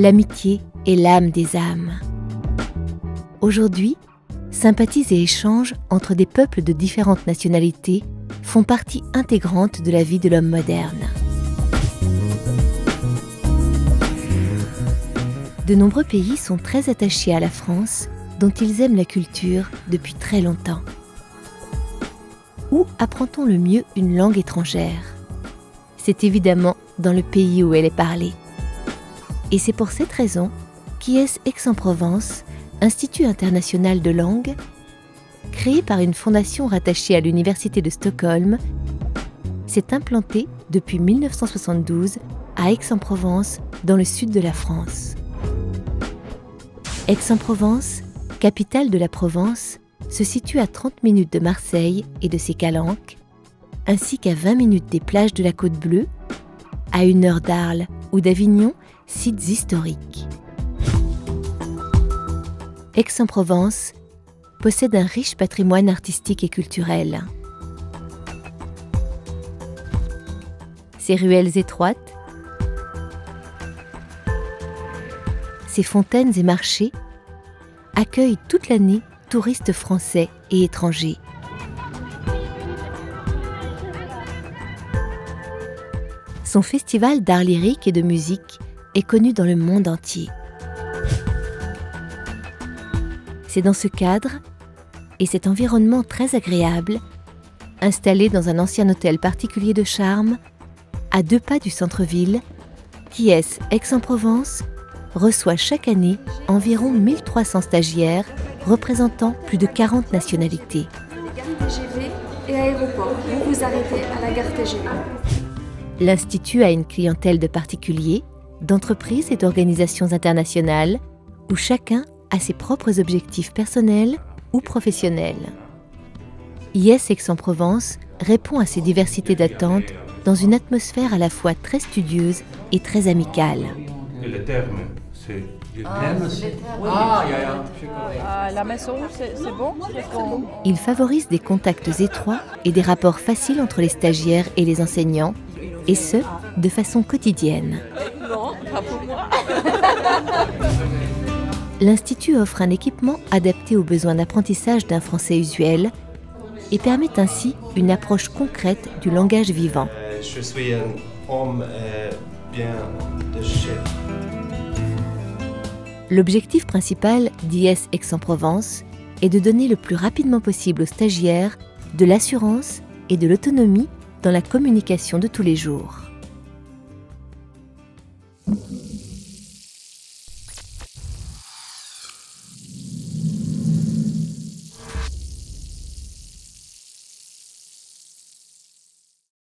l'amitié est l'âme des âmes. Aujourd'hui, sympathies et échanges entre des peuples de différentes nationalités font partie intégrante de la vie de l'homme moderne. De nombreux pays sont très attachés à la France, dont ils aiment la culture depuis très longtemps. Où apprend-on le mieux une langue étrangère? C'est évidemment dans le pays où elle est parlée. Et c'est pour cette raison qu'IS Aix-en-Provence, Institut international de langue, créé par une fondation rattachée à l'Université de Stockholm, s'est implanté depuis 1972 à Aix-en-Provence, dans le sud de la France. Aix-en-Provence, capitale de la Provence, se situe à 30 minutes de Marseille et de ses calanques, ainsi qu'à 20 minutes des plages de la Côte Bleue, à 1 heure d'Arles ou d'Avignon, sites historiques. Aix-en-Provence possède un riche patrimoine artistique et culturel. Ses ruelles étroites, ses fontaines et marchés accueillent toute l'année touristes français et étrangers. Son festival d'art lyrique et de musique est connu dans le monde entier. C'est dans ce cadre et cet environnement très agréable, installé dans un ancien hôtel particulier de charme, à 2 pas du centre-ville, qu'IS Aix-en-Provence reçoit chaque année environ 1300 stagiaires représentant plus de 40 nationalités. Gare TGV et aéroport. Vous vous arrêtez à la gare TGV. L'Institut a une clientèle de particuliers, d'entreprises et d'organisations internationales où chacun a ses propres objectifs personnels ou professionnels. IS Aix-en-Provence répond à ces diversités d'attentes dans une atmosphère à la fois très studieuse et très amicale. Et le terme, c'est... La maison, c'est bon? Il favorise des contacts étroits et des rapports faciles entre les stagiaires et les enseignants, et ce, de façon quotidienne. Non, pas pour moi. L'Institut offre un équipement adapté aux besoins d'apprentissage d'un français usuel et permet ainsi une approche concrète du langage vivant. Je suis un homme bien de chef. L'objectif principal d'IS Aix-en-Provence est de donner le plus rapidement possible aux stagiaires de l'assurance et de l'autonomie dans la communication de tous les jours.